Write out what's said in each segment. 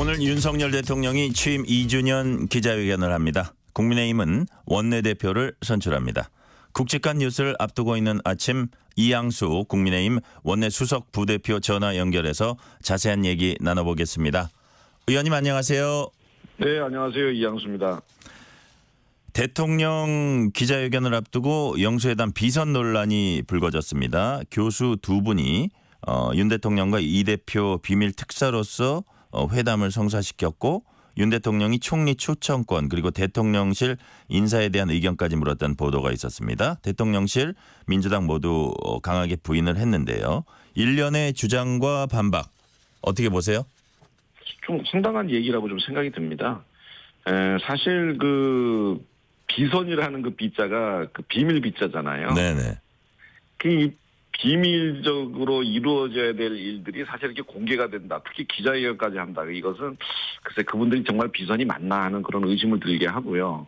오늘 윤석열 대통령이 취임 2주년 기자회견을 합니다. 국민의힘은 원내대표를 선출합니다. 굵직한 뉴스를 앞두고 있는 아침 이양수 국민의힘 원내 수석 부대표 전화 연결해서 자세한 얘기 나눠보겠습니다. 의원님 안녕하세요. 네, 안녕하세요. 이양수입니다. 대통령 기자회견을 앞두고 영수회담 비선 논란이 불거졌습니다. 교수 두 분이 윤 대통령과 이 대표 비밀 특사로서 회담을 성사시켰고 윤 대통령이 총리 초청권 그리고 대통령실 인사에 대한 의견까지 물었던 보도가 있었습니다. 대통령실, 민주당 모두 강하게 부인을 했는데요. 일련의 주장과 반박 어떻게 보세요? 좀 황당한 얘기라고 좀 생각이 듭니다. 사실 그 비선이라는 그 비자가 그 비밀 비자잖아요. 네네. 그 비밀적으로 이루어져야 될 일들이 사실 이렇게 공개가 된다. 특히 기자회견까지 한다. 이것은 글쎄 그분들이 정말 비선이 맞나 하는 그런 의심을 들게 하고요.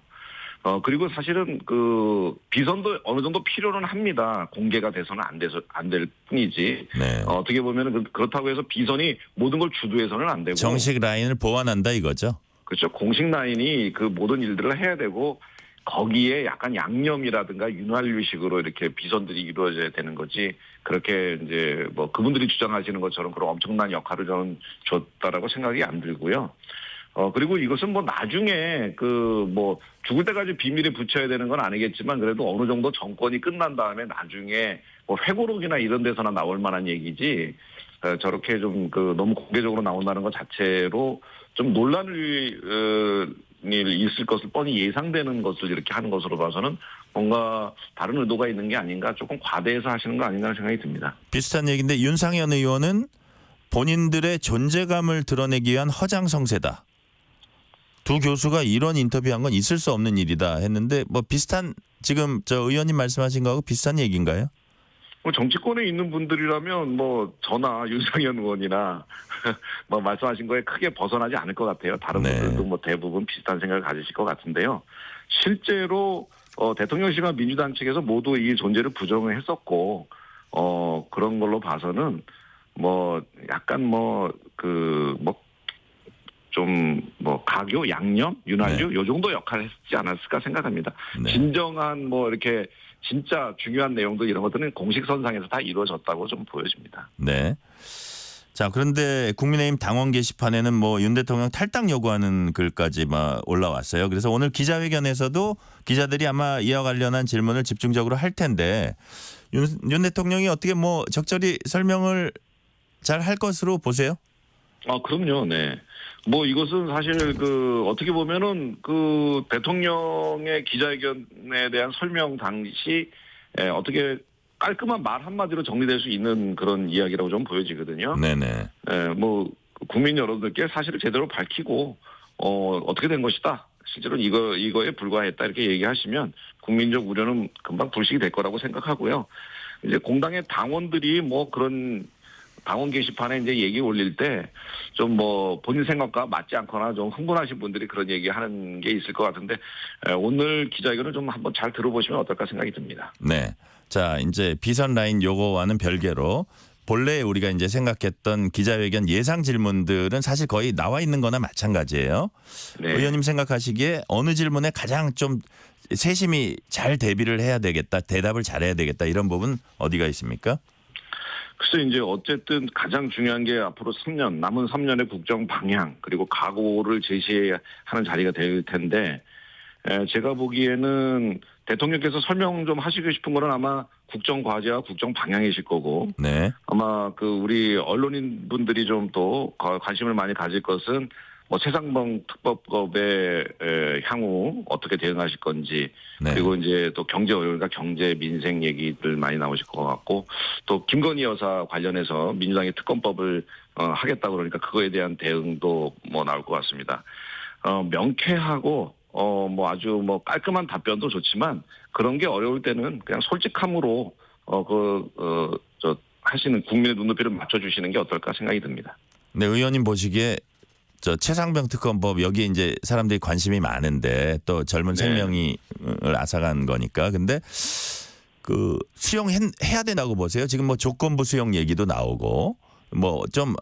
그리고 사실은 그 비선도 어느 정도 필요는 합니다. 공개가 돼서는 안 될 뿐이지. 네. 어떻게 보면은 그렇다고 해서 비선이 모든 걸 주도해서는 안 되고. 정식 라인을 보완한다 이거죠? 그렇죠. 공식 라인이 그 모든 일들을 해야 되고 거기에 약간 양념이라든가 윤활유식으로 이렇게 비선들이 이루어져야 되는 거지. 그렇게 이제 뭐 그분들이 주장하시는 것처럼 그런 엄청난 역할을 저는 줬다라고 생각이 안 들고요. 그리고 이것은 뭐 나중에 그 뭐 죽을 때까지 비밀에 붙여야 되는 건 아니겠지만 그래도 어느 정도 정권이 끝난 다음에 나중에 뭐 회고록이나 이런 데서나 나올 만한 얘기지. 저렇게 좀 그 너무 공개적으로 나온다는 것 자체로 좀 논란을 있을 것을 뻔히 예상되는 것을 이렇게 하는 것으로 봐서는 뭔가 다른 의도가 있는 게 아닌가 조금 과대해서 하시는 거 아닌가 생각이 듭니다. 비슷한 얘기인데 윤상현 의원은 본인들의 존재감을 드러내기 위한 허장성세다. 두 교수가 이런 인터뷰한 건 있을 수 없는 일이다 했는데 뭐 비슷한 지금 저 의원님 말씀하신 거하고 비슷한 얘기인가요? 뭐 정치권에 있는 분들이라면 뭐 저나 윤상현 의원이나 뭐 말씀하신 거에 크게 벗어나지 않을 것 같아요. 다른 분들도 뭐 대부분 비슷한 생각을 가지실 것 같은데요. 실제로 대통령실과 민주당 측에서 모두 이 존재를 부정을 했었고 그런 걸로 봐서는 뭐 약간 가교, 양념, 윤활유 요 정도 역할을 했지 않았을까 생각합니다. 네. 진정한 뭐 이렇게 진짜 중요한 내용들 이런 것들은 공식선상에서 다 이루어졌다고 좀 보여집니다. 네. 자, 그런데 국민의힘 당원 게시판에는 뭐 윤 대통령 탈당 요구하는 글까지 막 올라왔어요. 그래서 오늘 기자회견에서도 기자들이 아마 이와 관련한 질문을 집중적으로 할 텐데 윤 대통령이 어떻게 뭐 적절히 설명을 잘 할 것으로 보세요? 그럼요. 네. 뭐 이것은 사실 그 어떻게 보면은 그 대통령의 기자회견에 대한 설명 당시 어떻게 깔끔한 말 한마디로 정리될 수 있는 그런 이야기라고 좀 보여지거든요. 네네. 뭐 국민 여러분들께 사실을 제대로 밝히고 어떻게 된 것이다. 실제로는 이거에 불과했다 이렇게 얘기하시면 국민적 우려는 금방 불식이 될 거라고 생각하고요. 이제 공당의 당원들이 뭐 그런 당원 게시판에 이제 얘기 올릴 때 좀 뭐 본인 생각과 맞지 않거나 좀 흥분하신 분들이 그런 얘기하는 게 있을 것 같은데 오늘 기자회견을 좀 한번 잘 들어보시면 어떨까 생각이 듭니다. 네. 자, 이제 비선 라인 요거와는 별개로 본래 우리가 이제 생각했던 기자회견 예상 질문들은 사실 거의 나와 있는 거나 마찬가지예요. 네. 의원님 생각하시기에 어느 질문에 가장 좀 세심히 잘 대비를 해야 되겠다, 대답을 잘해야 되겠다 이런 부분 어디가 있습니까? 글쎄 이제 어쨌든 가장 중요한 게 앞으로 3년 남은 3년의 국정 방향 그리고 각오를 제시해야 하는 자리가 될 텐데 제가 보기에는 대통령께서 설명 좀 하시고 싶은 거는 아마 국정 과제와 국정 방향이실 거고 네. 아마 그 우리 언론인 분들이 좀 또 관심을 많이 가질 것은 뭐 최상병 특법법에 향후 어떻게 대응하실 건지 네. 그리고 이제 또 경제 어려움과 경제 민생 얘기들 많이 나오실 것 같고 또 김건희 여사 관련해서 민주당이 특검법을 하겠다고 그러니까 그거에 대한 대응도 뭐 나올 것 같습니다. 명쾌하고 뭐 아주 뭐 깔끔한 답변도 좋지만 그런 게 어려울 때는 그냥 솔직함으로 하시는 국민의 눈높이를 맞춰주시는 게 어떨까 생각이 듭니다. 네, 의원님 보시기에 저 최상병 특검법 여기에 이제 사람들이 관심이 많은데 또 젊은 생명을 앗아간 거니까 근데 그 수용해야 된다고 보세요. 지금 뭐 조건부 수용 얘기도 나오고 뭐 좀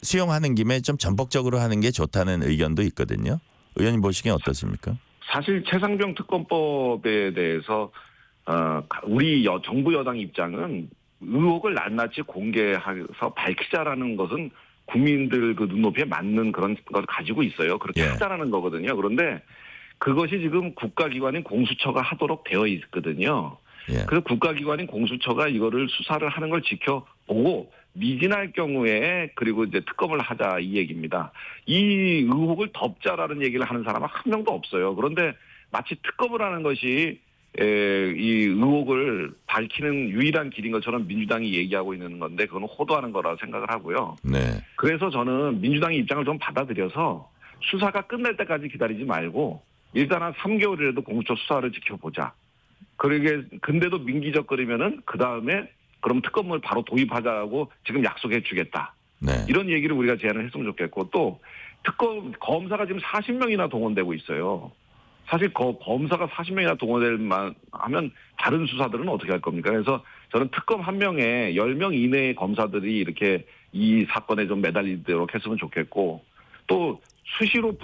수용하는 김에 좀 전폭적으로 하는 게 좋다는 의견도 있거든요. 의원님 보시기엔 어떻습니까? 사실 최상병 특검법에 대해서 우리 정부 여당 입장은 의혹을 낱낱이 공개해서 밝히자라는 것은 국민들 그 눈높이에 맞는 그런 걸 가지고 있어요. 그렇게 예. 하자라는 거거든요. 그런데 그것이 지금 국가기관인 공수처가 하도록 되어 있거든요. 예. 그래서 국가기관인 공수처가 이거를 수사를 하는 걸 지켜보고 미진할 경우에 그리고 이제 특검을 하자 이 얘기입니다. 이 의혹을 덮자라는 얘기를 하는 사람은 한 명도 없어요. 그런데 마치 특검을 하는 것이 이 의혹을 밝히는 유일한 길인 것처럼 민주당이 얘기하고 있는 건데 그건 호도하는 거라 생각을 하고요. 네. 그래서 저는 민주당의 입장을 좀 받아들여서 수사가 끝날 때까지 기다리지 말고 일단 한 3개월이라도 공수처 수사를 지켜보자. 근데도 민기적거리면은 그 다음에 그럼 특검을 바로 도입하자고 지금 약속해 주겠다. 네. 이런 얘기를 우리가 제안을 했으면 좋겠고 또 검사가 지금 40명이나 동원되고 있어요. 사실 검사가 40명이나 동원될 만 하면 다른 수사들은 어떻게 할 겁니까? 그래서 저는 특검 한 명에 10명 이내의 검사들이 이렇게 이 사건에 좀 매달리도록 했으면 좋겠고 또 수시로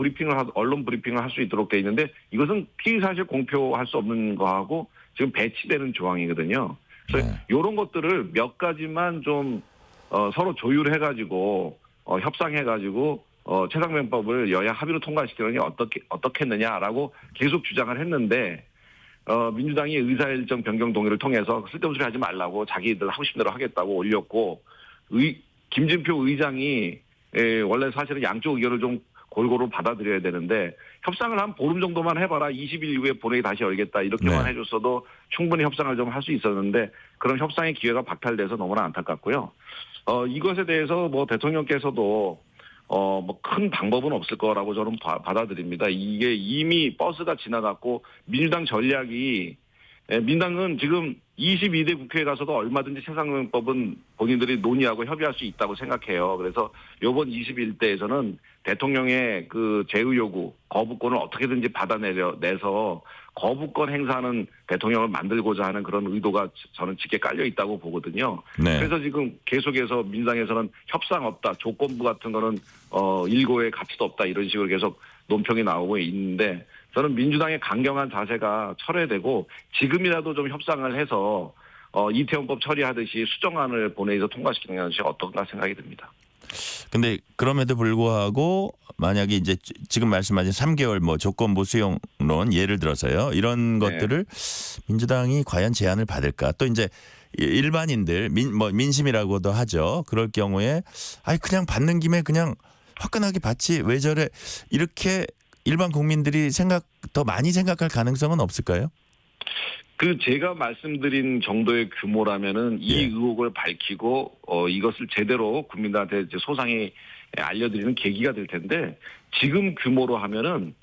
언론 브리핑을 할 수 있도록 돼 있는데 이것은 피의사실 공표할 수 없는 거하고 지금 배치되는 조항이거든요. 그래서 네. 이런 것들을 몇 가지만 좀 서로 조율해가지고 협상해가지고 최상병법을 여야 합의로 통과시키는 게 어떻겠느냐라고 계속 주장을 했는데 민주당이 의사일정 변경 동의를 통해서 쓸데없는 소리 하지 말라고 자기들 하고 싶은 대로 하겠다고 올렸고 김진표 의장이 원래 사실은 양쪽 의견을 좀 골고루 받아들여야 되는데 협상을 한 보름 정도만 해봐라 20일 이후에 본회의 다시 열겠다 이렇게만 네. 해줬어도 충분히 협상을 좀 할 수 있었는데 그런 협상의 기회가 박탈돼서 너무나 안타깝고요. 이것에 대해서 뭐 대통령께서도 뭐 큰 방법은 없을 거라고 저는 받아들입니다. 이게 이미 버스가 지나갔고 민주당 전략이 민당은 지금 22대 국회에 가서도 얼마든지 최상병법은 본인들이 논의하고 협의할 수 있다고 생각해요. 그래서 이번 21대에서는 대통령의 그 제의 요구, 거부권을 어떻게든지 받아내서 거부권 행사하는 대통령을 만들고자 하는 그런 의도가 저는 짙게 깔려 있다고 보거든요. 네. 그래서 지금 계속해서 민주당에서는 협상 없다, 조건부 같은 거는 일고의 가치도 없다 이런 식으로 계속 논평이 나오고 있는데 저는 민주당의 강경한 자세가 철회되고 지금이라도 좀 협상을 해서 이태원법 처리하듯이 수정안을 본회의에서 통과시키는 것이 어떤가 생각이 듭니다. 근데 그럼에도 불구하고 만약에 이제 지금 말씀하신 3개월 뭐 조건부 수용론 예를 들어서요. 이런 것들을 민주당이 과연 제안을 받을까? 또 이제 일반인들 민심이라고도 하죠. 그럴 경우에 그냥 받는 김에 그냥 화끈하게 받지 왜 저래 이렇게 일반 국민들이 더 많이 생각할 가능성은 없을까요? 제가 말씀드린 정도의 규모라면은 이 의혹을 밝히고 이것을 제대로 국민들한테 이제 소상히 알려드리는 계기가 될 텐데 지금 규모로 하면은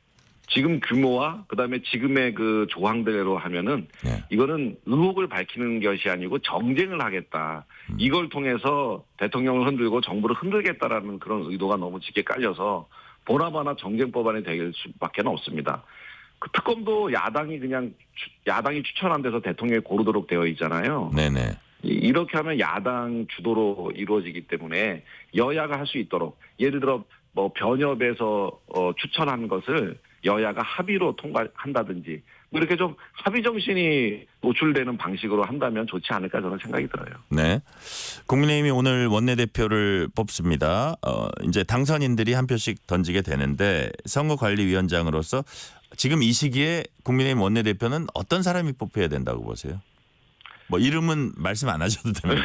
지금 규모와 그다음에 지금의 그 조항대로 하면은 이거는 의혹을 밝히는 것이 아니고 정쟁을 하겠다. 이걸 통해서 대통령을 흔들고 정부를 흔들겠다라는 그런 의도가 너무 짙게 깔려서 보나마나 정쟁 법안이 될 수밖에 없습니다. 그 특검도 야당이 추천한 데서 대통령이 고르도록 되어 있잖아요. 네네. 이렇게 하면 야당 주도로 이루어지기 때문에 여야가 할 수 있도록 예를 들어 뭐 변협에서 추천한 것을 여야가 합의로 통과한다든지 뭐 이렇게 좀 합의 정신이 노출되는 방식으로 한다면 좋지 않을까 저는 생각이 들어요. 네. 국민의힘이 오늘 원내대표를 뽑습니다. 이제 당선인들이 한 표씩 던지게 되는데 선거관리위원장으로서 지금 이 시기에 국민의힘 원내대표는 어떤 사람이 뽑혀야 된다고 보세요? 뭐 이름은 말씀 안 하셔도 됩니다.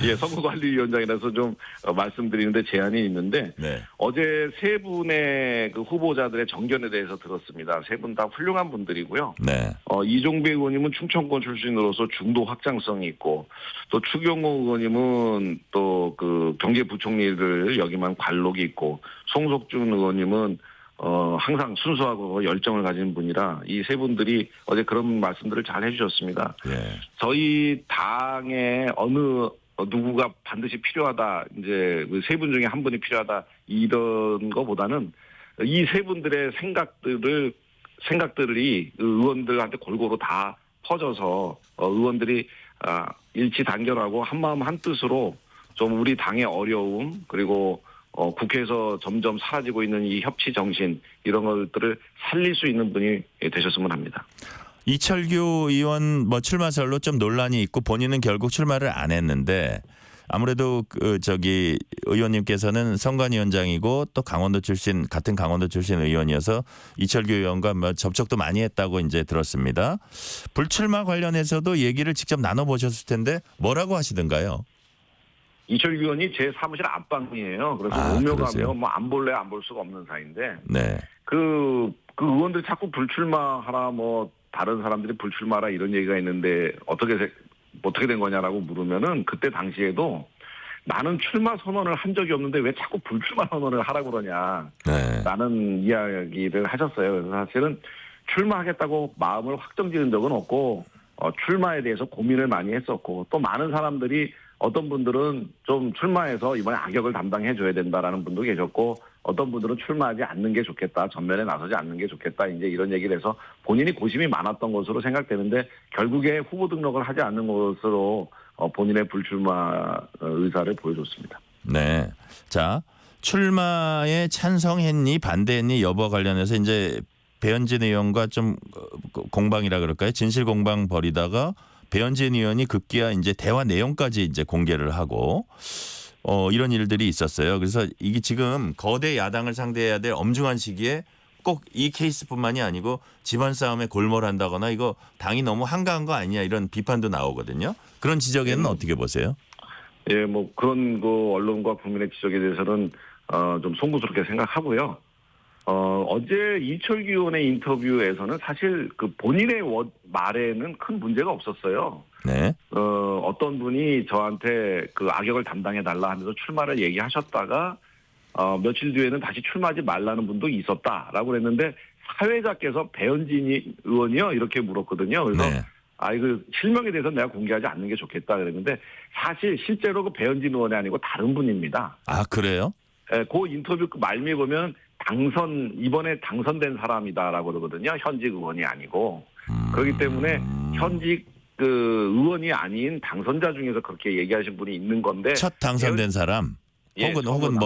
예, 선거관리위원장이라서 좀 말씀드리는데 제안이 있는데 네. 어제 세 분의 그 후보자들의 정견에 대해서 들었습니다. 세 분 다 훌륭한 분들이고요. 네. 이종배 의원님은 충청권 출신으로서 중도 확장성이 있고 또 추경호 의원님은 또 그 경제부총리를 역임한 관록이 있고 송석준 의원님은 항상 순수하고 열정을 가진 분이라 이 세 분들이 어제 그런 말씀들을 잘 해주셨습니다. 예. 저희 당에 누구가 반드시 필요하다, 이제 세 분 중에 한 분이 필요하다 이런 거보다는 이 세 분들의 생각들이 의원들한테 골고루 다 퍼져서 의원들이 일치 단결하고 한 마음 한 뜻으로 좀 우리 당의 어려움 그리고 국회에서 점점 사라지고 있는 이 협치 정신 이런 것들을 살릴 수 있는 분이 되셨으면 합니다. 이철규 의원 뭐 출마설로 좀 논란이 있고 본인은 결국 출마를 안 했는데 아무래도 의원님께서는 선관위원장이고 또 같은 강원도 출신 의원이어서 이철규 의원과 뭐 접촉도 많이 했다고 이제 들었습니다. 불출마 관련해서도 얘기를 직접 나눠보셨을 텐데 뭐라고 하시던가요? 이철규 의원이 제 사무실 앞방이에요. 그래서 오며 가며 뭐 안 볼래 안 볼 수가 없는 사이인데 네. 그 의원들이 자꾸 불출마하라 뭐 다른 사람들이 불출마하라 이런 얘기가 있는데 어떻게 된 거냐라고 물으면은 그때 당시에도 나는 출마 선언을 한 적이 없는데 왜 자꾸 불출마 선언을 하라고 그러냐. 네. 라는 이야기를 하셨어요. 그래서 사실은 출마하겠다고 마음을 확정지은 적은 없고 출마에 대해서 고민을 많이 했었고 또 많은 사람들이 어떤 분들은 좀 출마해서 이번에 악역을 담당해 줘야 된다라는 분도 계셨고 어떤 분들은 출마하지 않는 게 좋겠다. 전면에 나서지 않는 게 좋겠다. 이제 이런 얘기를 해서 본인이 고심이 많았던 것으로 생각되는데 결국에 후보 등록을 하지 않는 것으로 본인의 불출마 의사를 보여줬습니다. 네. 자, 출마에 찬성했니 반대했니 여부와 관련해서 이제 배현진 의원과 좀 공방이라 그럴까요? 진실 공방 벌이다가 배현진 의원이 급기야 이제 대화 내용까지 이제 공개를 하고 이런 일들이 있었어요. 그래서 이게 지금 거대 야당을 상대해야 될 엄중한 시기에 꼭 이 케이스뿐만이 아니고 집안 싸움에 골몰한다거나 이거 당이 너무 한가한 거 아니냐 이런 비판도 나오거든요. 그런 지적에는 어떻게 보세요? 예, 뭐 그런 언론과 국민의 지적에 대해서는 좀 송구스럽게 생각하고요. 어제 이철규 의원의 인터뷰에서는 사실 그 본인의 말에는 큰 문제가 없었어요. 네. 어떤 분이 저한테 그 악역을 담당해 달라 하면서 출마를 얘기하셨다가 며칠 뒤에는 다시 출마하지 말라는 분도 있었다라고 그랬는데 사회자께서 배현진 의원이요 이렇게 물었거든요. 그래서 네. 이거 실명에 대해서 내가 공개하지 않는 게 좋겠다 그랬는데 사실 실제로 그 배현진 의원이 아니고 다른 분입니다. 아, 그래요? 예, 그 인터뷰 말미에 보면 이번에 당선된 사람이다라고 그러거든요. 현직 의원이 아니고. 그렇기 때문에 현직 의원이 아닌 당선자 중에서 그렇게 얘기하신 분이 있는 건데. 첫 당선된 사람. 예, 혹은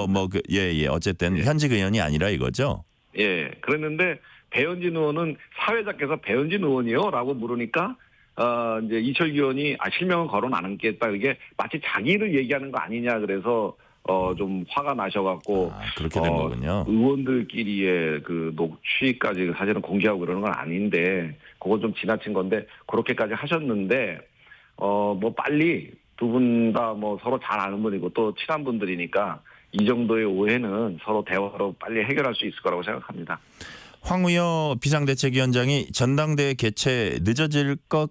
어쨌든 현직 의원이 아니라 이거죠. 예. 그랬는데 배현진 의원은 사회자께서 배현진 의원이요라고 물으니까 이제 이철규 의원이 실명은 거론 안 하겠다. 이게 마치 자기를 얘기하는 거 아니냐 그래서 좀 화가 나셔갖고 그렇게 된 거군요. 의원들끼리의 그 녹취까지 사실은 공개하고 그러는 건 아닌데 그건 좀 지나친 건데 그렇게까지 하셨는데 뭐 빨리 두 분 다 뭐 서로 잘 아는 분이고 또 친한 분들이니까 이 정도의 오해는 서로 대화로 빨리 해결할 수 있을 거라고 생각합니다. 황우여 비상대책위원장이 전당대회 개최 늦어질 것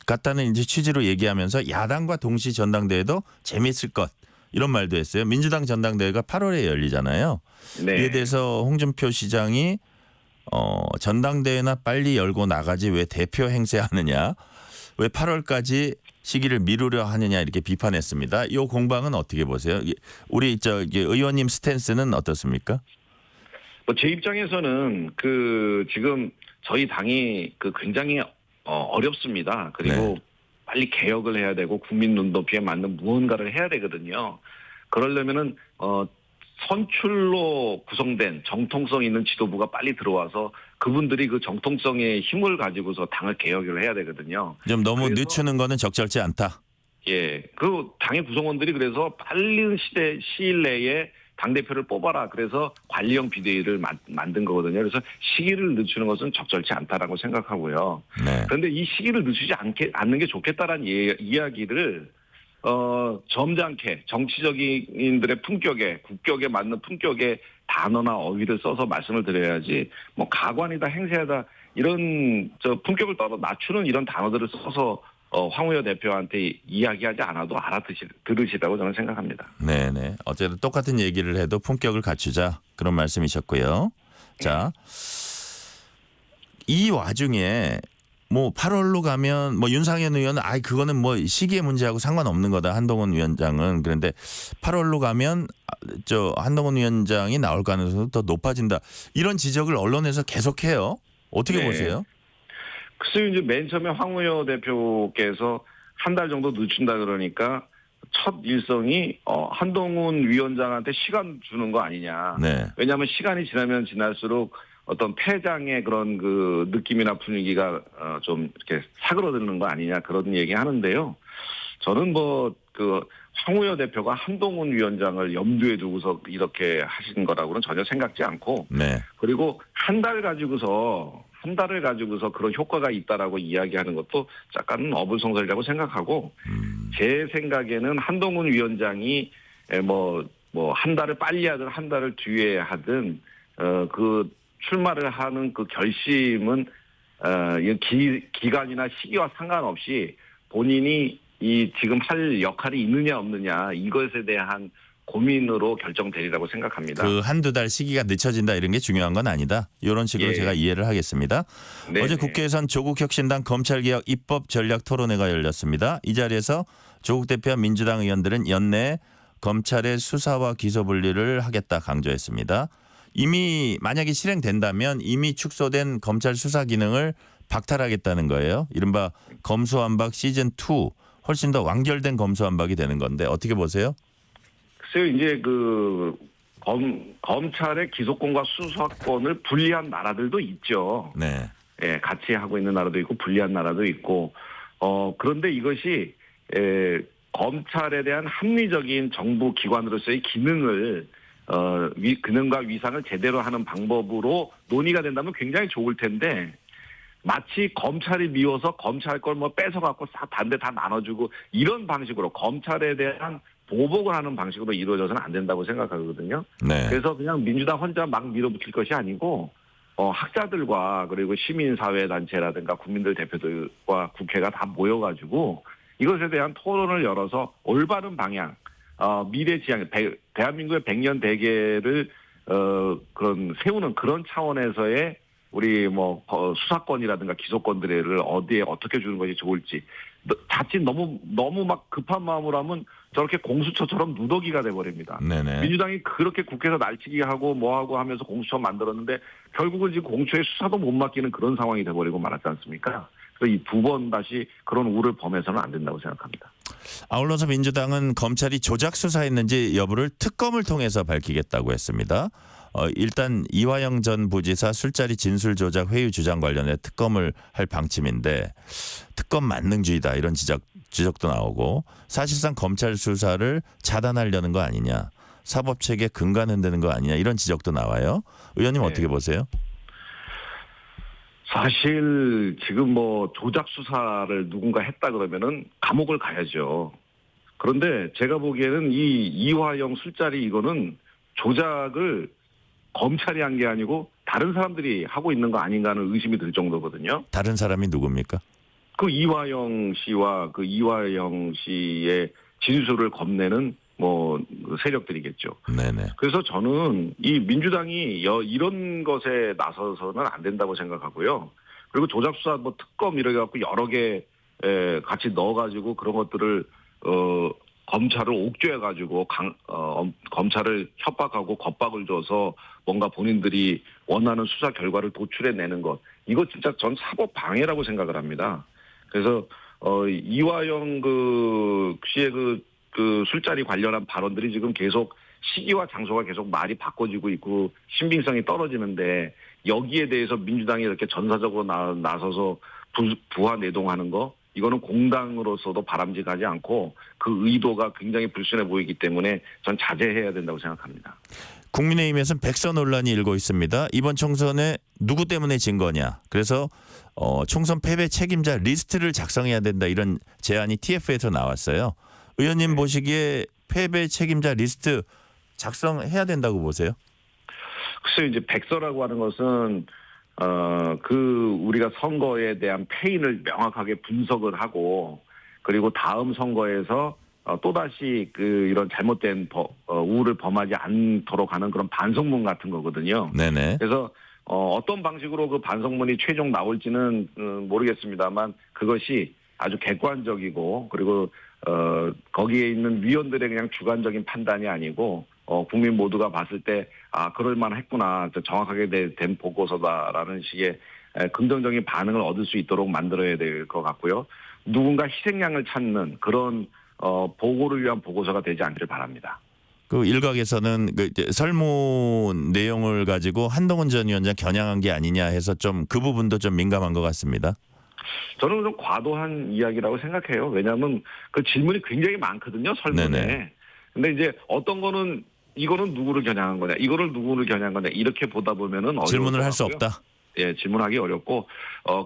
같다는 이제 취지로 얘기하면서 야당과 동시 전당대회도 재미있을 것. 이런 말도 했어요. 민주당 전당대회가 8월에 열리잖아요. 네. 이에 대해서 홍준표 시장이 전당대회나 빨리 열고 나가지 왜 대표 행세하느냐. 왜 8월까지 시기를 미루려 하느냐 이렇게 비판했습니다. 이 공방은 어떻게 보세요? 우리 의원님 스탠스는 어떻습니까? 제 입장에서는 지금 저희 당이 굉장히 어렵습니다. 그리고 네. 빨리 개혁을 해야 되고 국민 눈높이에 맞는 무언가를 해야 되거든요. 그러려면은 선출로 구성된 정통성 있는 지도부가 빨리 들어와서 그분들이 그 정통성의 힘을 가지고서 당을 개혁을 해야 되거든요. 좀 너무 늦추는 거는 적절치 않다. 예, 당의 구성원들이 그래서 빠른 시일 내에 당대표를 뽑아라. 그래서 관리형 비대위를 만든 거거든요. 그래서 시기를 늦추는 것은 적절치 않다라고 생각하고요. 네. 그런데 이 시기를 늦추지 않는 게 좋겠다라는 이야기를 점잖게 정치적인들의 품격에 국격에 맞는 품격의 단어나 어휘를 써서 말씀을 드려야지 뭐 가관이다 행세하다 이런 품격을 낮추는 이런 단어들을 써서 황우여 대표한테 이야기하지 않아도 들으시다고 저는 생각합니다. 네네. 어쨌든 똑같은 얘기를 해도 품격을 갖추자 그런 말씀이셨고요. 자, 이 와중에 뭐 8월로 가면 뭐 윤상현 의원은 그거는 뭐 시기의 문제하고 상관없는 거다 한동훈 위원장은. 그런데 8월로 가면 한동훈 위원장이 나올 가능성이 더 높아진다. 이런 지적을 언론에서 계속해요. 어떻게 보세요? 글쎄요, 이제 맨 처음에 황우여 대표께서 한 달 정도 늦춘다 그러니까 첫 일성이 한동훈 위원장한테 시간 주는 거 아니냐. 네. 왜냐하면 시간이 지나면 지날수록 어떤 패장의 그런 그 느낌이나 분위기가 좀 이렇게 사그러드는 거 아니냐 그런 얘기 하는데요. 저는 뭐 그 황우여 대표가 한동훈 위원장을 염두에 두고서 이렇게 하신 거라고는 전혀 생각지 않고 네. 그리고 한 달을 가지고서 그런 효과가 있다라고 이야기하는 것도 약간 어불성설이라고 생각하고 제 생각에는 한동훈 위원장이 뭐 한 달을 빨리 하든 한 달을 뒤에 하든 그 출마를 하는 그 결심은 기간이나 시기와 상관없이 본인이 이 지금 할 역할이 있느냐 없느냐 이것에 대한 고민으로 결정되리라고 생각합니다. 그 한두 달 시기가 늦춰진다 이런 게 중요한 건 아니다. 이런 식으로 예. 제가 이해를 하겠습니다. 네네. 어제 국회에선 조국혁신당 검찰개혁 입법 전략 토론회가 열렸습니다. 이 자리에서 조국 대표와 민주당 의원들은 연내 검찰의 수사와 기소 분리를 하겠다 강조했습니다. 이미 만약에 실행된다면 이미 축소된 검찰 수사 기능을 박탈하겠다는 거예요. 이른바 검수완박 시즌2 훨씬 더 완결된 검수완박이 되는 건데 어떻게 보세요? 글쎄요, 이제 검찰의 기소권과 수사권을 분리한 나라들도 있죠. 네. 예, 같이 하고 있는 나라도 있고 분리한 나라도 있고. 그런데 이것이 검찰에 대한 합리적인 정부 기관으로서의 기능을 기능과 위상을 제대로 하는 방법으로 논의가 된다면 굉장히 좋을 텐데 마치 검찰이 미워서 검찰 걸 뭐 뺏어갖고 반대 다 나눠주고 이런 방식으로 검찰에 대한 보복을 하는 방식으로 이루어져서는 안 된다고 생각하거든요. 네. 그래서 그냥 민주당 혼자 막 밀어붙일 것이 아니고 학자들과 그리고 시민사회단체라든가 국민들 대표들과 국회가 다 모여가지고 이것에 대한 토론을 열어서 올바른 방향, 미래 지향, 대한민국의 100년 대계를 세우는 그런 차원에서의 우리 수사권이라든가 기소권들을 어디에 어떻게 주는 것이 좋을지 자칫 너무 막 급한 마음으로 하면 저렇게 공수처처럼 누더기가 돼버립니다. 네네. 민주당이 그렇게 국회에서 날치기 하고 뭐하고 하면서 공수처 만들었는데 결국은 지금 공수처에 수사도 못 맡기는 그런 상황이 돼버리고 말았지 않습니까? 그래서 이 두 번 다시 그런 우를 범해서는 안 된다고 생각합니다. 아울러서 민주당은 검찰이 조작 수사했는지 여부를 특검을 통해서 밝히겠다고 했습니다. 일단 이화영 전 부지사 술자리 진술 조작 회유 주장 관련해 특검을 할 방침인데 특검 만능주의다 이런 지적도 나오고 사실상 검찰 수사를 차단하려는 거 아니냐. 사법체계 근간 흔드는 거 아니냐 이런 지적도 나와요. 의원님 네. 어떻게 보세요? 사실 지금 조작 수사를 누군가 했다 그러면은 감옥을 가야죠. 그런데 제가 보기에는 이 이화영 술자리 이거는 조작을 검찰이 한 게 아니고 다른 사람들이 하고 있는 거 아닌가 하는 의심이 들 정도거든요. 다른 사람이 누굽니까? 그 이화영 씨와 그 이화영 씨의 진술을 겁내는 세력들이겠죠. 네네. 그래서 저는 이 민주당이 이런 것에 나서서는 안 된다고 생각하고요. 그리고 조작 수사 특검 이래 갖고 여러 개 같이 넣어가지고 그런 것들을 검찰을 옥죄해가지고 검찰을 협박하고 겁박을 줘서 뭔가 본인들이 원하는 수사 결과를 도출해내는 것 이거 진짜 전 사법 방해라고 생각을 합니다. 그래서 이화영 씨의 그 술자리 관련한 발언들이 지금 계속 시기와 장소가 계속 말이 바꿔지고 있고 신빙성이 떨어지는데 여기에 대해서 민주당이 이렇게 전사적으로 나서서 부하내동하는 거 이거는 공당으로서도 바람직하지 않고 그 의도가 굉장히 불순해 보이기 때문에 전 자제해야 된다고 생각합니다. 국민의힘에서는 백서 논란이 일고 있습니다. 이번 총선에 누구 때문에 진 거냐. 그래서 총선 패배 책임자 리스트를 작성해야 된다 이런 제안이 TF에서 나왔어요. 의원님 보시기에 패배 책임자 리스트 작성해야 된다고 보세요? 글쎄요, 이제 백서라고 하는 것은 우리가 선거에 대한 패인을 명확하게 분석을 하고 그리고 다음 선거에서 또다시 이런 잘못된 우를 범하지 않도록 하는 그런 반성문 같은 거거든요. 네네. 그래서 어떤 방식으로 그 반성문이 최종 나올지는 모르겠습니다만 그것이 아주 객관적이고 그리고 거기에 있는 위원들의 그냥 주관적인 판단이 아니고 국민 모두가 봤을 때 그럴만 했구나 정확하게 된 보고서다라는 식의 긍정적인 반응을 얻을 수 있도록 만들어야 될 것 같고요. 누군가 희생양을 찾는 그런 보고를 위한 보고서가 되지 않기를 바랍니다. 그 일각에서는 그 이제 설문 내용을 가지고 한동훈 전 위원장 겨냥한 게 아니냐 해서 좀 그 부분도 좀 민감한 것 같습니다. 저는 좀 과도한 이야기라고 생각해요. 왜냐하면 그 질문이 굉장히 많거든요, 설문에. 네네. 근데 이제 어떤 거는 이거는 누구를 겨냥한 거냐, 이거를 누구를 겨냥한 거냐 이렇게 보다 보면은 질문을 할 수 어려울 것 없다. 같고요. 예, 질문하기 어렵고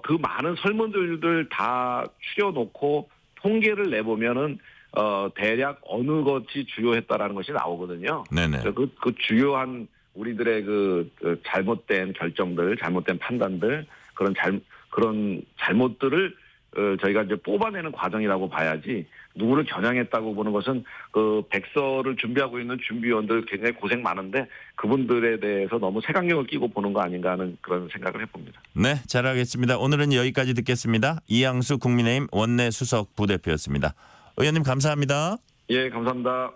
그 많은 설문들을 다 추려놓고 통계를 내보면은 대략 어느 것이 주요했다라는 것이 나오거든요. 네네. 그 주요한 우리들의 그 잘못된 결정들, 잘못된 판단들, 그런 잘못들을 저희가 이제 뽑아내는 과정이라고 봐야지, 누구를 겨냥했다고 보는 것은 그 백서를 준비하고 있는 준비위원들 굉장히 고생 많은데 그분들에 대해서 너무 색안경을 끼고 보는 거 아닌가 하는 그런 생각을 해봅니다. 네, 잘하겠습니다. 오늘은 여기까지 듣겠습니다. 이양수 국민의힘 원내 수석 부대표였습니다. 의원님 감사합니다. 예, 감사합니다.